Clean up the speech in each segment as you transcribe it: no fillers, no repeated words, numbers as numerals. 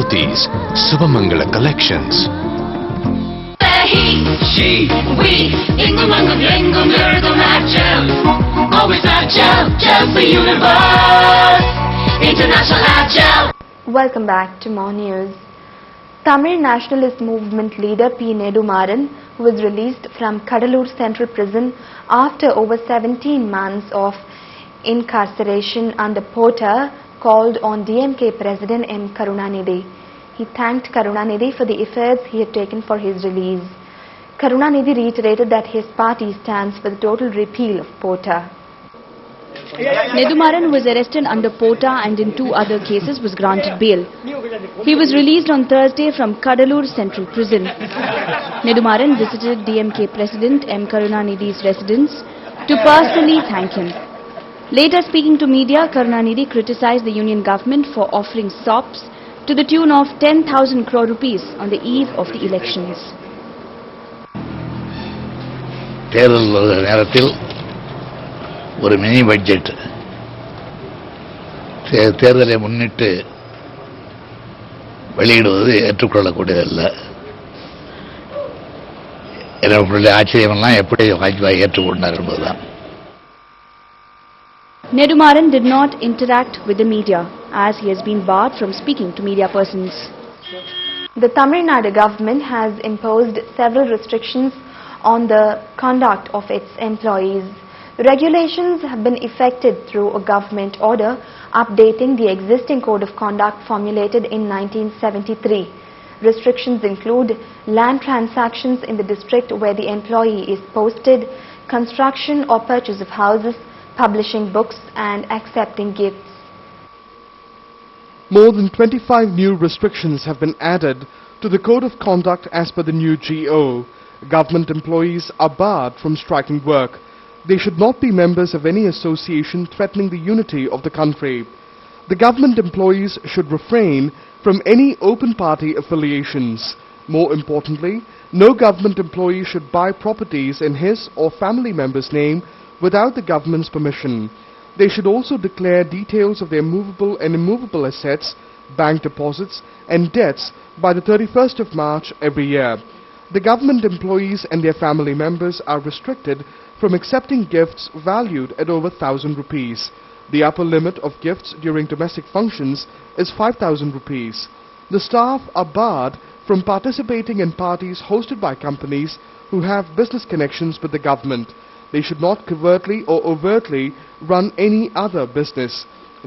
POTHYS Subamangala Collections. He, she, we, ingumangum yengum yerdum agile. Always agile, just the universe. International agile. Welcome back to more news. Tamil nationalist movement leader P. Nedumaran, who was released from Kadalur Central Prison after over 17 months of incarceration under POTA, called on DMK President M. Karunanidhi. He thanked Karunanidhi for the efforts he had taken for his release. Karunanidhi reiterated that his party stands for the total repeal of POTA. Nedumaran was arrested under POTA and in 2 other cases was granted bail. He was released on Thursday from Kadalur Central Prison. Nedumaran visited DMK President M. Karunanidhi's residence to personally thank him. Later speaking to media, Karunanidhi criticized the union government for offering sops to the tune of 10,000 crore rupees on the eve of the elections. தேர்தல் நேரத்தில் ஒரு mini budget தேர்தலை முன்னிட்டு வெளியிடுவது ஏற்றுக்கொள்ளக்கூடியதல்ல. என்னுடைய ஆச்சரியமெல்லாம் எப்படி வாஜ்பாய் ஏற்றுக்கொண்டார் என்பதுதான். Nedumaran did not interact with the media as he has been barred from speaking to media persons. The Tamil Nadu government has imposed several restrictions on the conduct of its employees. Regulations have been effected through a government order updating the existing code of conduct formulated in 1973. Restrictions include land transactions in the district where the employee is posted, construction or purchase of houses, publishing books and accepting gifts. More than 25 new restrictions have been added to the code of conduct as per the new GO. Government employees are barred from striking work. They should not be members of any association threatening the unity of the country. The government employees should refrain from any open party affiliations. More importantly, no government employee should buy properties in his or family member's name without the government's permission. They should also declare details of their movable and immovable assets, bank deposits and debts by the 31st of March every year. The government employees and their family members are restricted from accepting gifts valued at over 1,000 rupees. The upper limit of gifts during domestic functions is 5,000 rupees. The staff are barred from participating in parties hosted by companies who have business connections with the government. They should not covertly or overtly run any other business.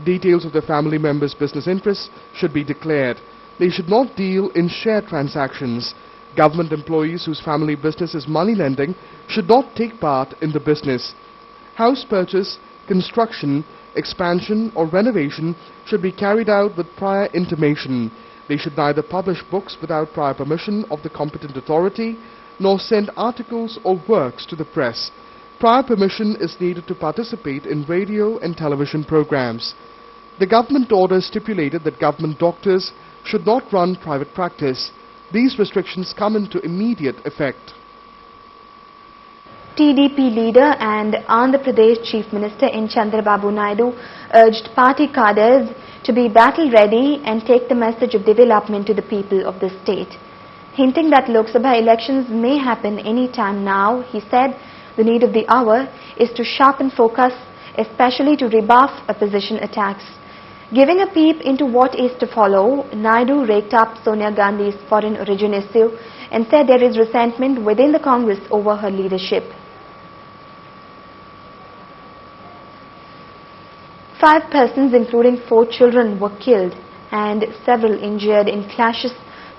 Details of their family members' business interests should be declared. They should not deal in share transactions. Government employees whose family business is money lending should not take part in the business. House purchase, construction, expansion or renovation should be carried out with prior intimation. They should neither publish books without prior permission of the competent authority nor send articles or works to the press. Prior permission is needed to participate in radio and television programs. The government order stipulated that government doctors should not run private practice. These restrictions come into immediate effect. TDP leader and Andhra Pradesh Chief Minister N. Chandrababu Naidu urged party cadres to be battle ready and take the message of development to the people of the state. Hinting that Lok Sabha elections may happen any time now, he said the need of the hour is to sharpen focus, especially to rebuff opposition attacks. Giving a peep into what is to follow, Naidu raked up Sonia Gandhi's foreign origin issue and said there is resentment within the Congress over her leadership. 5 persons, including 4 children, were killed and several injured in clashes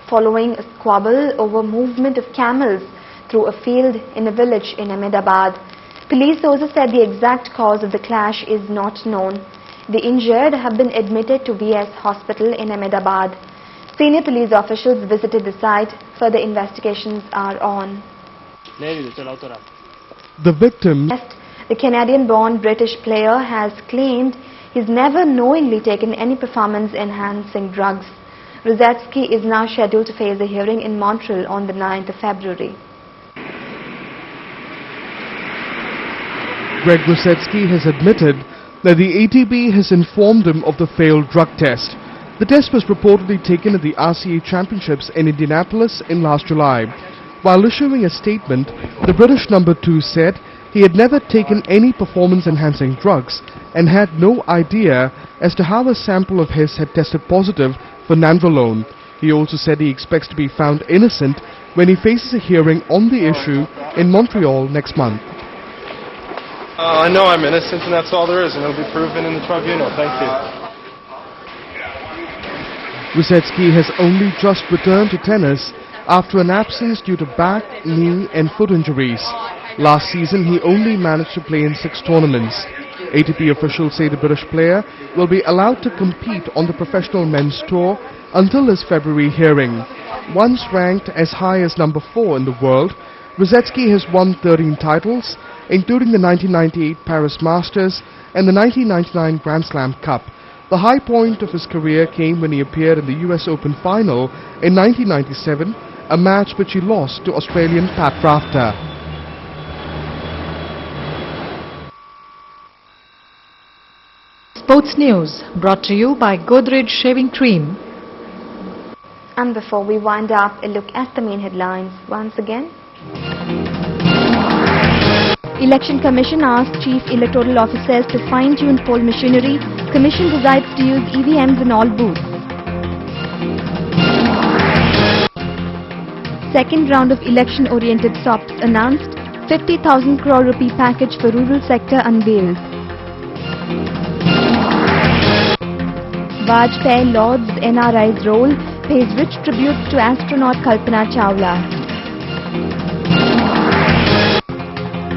following a squabble over movement of camels through a field in a village in Ahmedabad. Police sources said the exact cause of the clash is not known. The injured have been admitted to VS Hospital in Ahmedabad. Senior police officials visited the site. Further investigations are on. The victim, the Canadian-born British player, has claimed he's never knowingly taken any performance-enhancing drugs. Rosetsky is now scheduled to face a hearing in Montreal on the 9th of February. Greg Rosetsky has admitted that the ATP has informed him of the failed drug test. The test was reportedly taken at the RCA Championships in Indianapolis in last July. While issuing a statement, the British number 2 said he had never taken any performance-enhancing drugs and had no idea as to how a sample of his had tested positive for nandrolone. He also said he expects to be found innocent when he faces a hearing on the issue in Montreal next month. I know I'm innocent, and that's all there is, and it'll be proven in the tribunal. Thank you. Ruzetsky has only just returned to tennis after an absence due to back, knee and foot injuries. Last season, he only managed to play in 6 tournaments. ATP officials say the British player will be allowed to compete on the professional men's tour until his February hearing. Once ranked as high as number 4 in the world, Ruzetsky has won 13 titles, including the 1998 Paris Masters and the 1999 Grand Slam Cup. The high point of his career came when he appeared in the US Open final in 1997, a match which he lost to Australian Pat Rafter. Sports News brought to you by Godrej Shaving Cream. And before we wind up, a look at the main headlines once again. Election Commission asked Chief Electoral Officers to fine-tune poll machinery. Commission decides to use EVMs in all booths. Second round of election-oriented SOPs announced. 50,000 crore rupee package for rural sector unveiled. Vajpayee lauds NRI's role, pays rich tributes to astronaut Kalpana Chawla.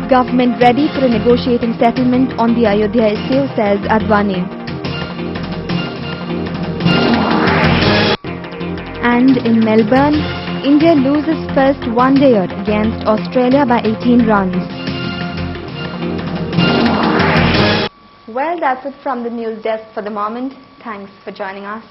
Government ready for a negotiating settlement on the Ayodhya issue, says Advani. And in Melbourne, India loses first one-dayer against Australia by 18 runs. Well, that's it from the news desk for the moment. Thanks for joining us.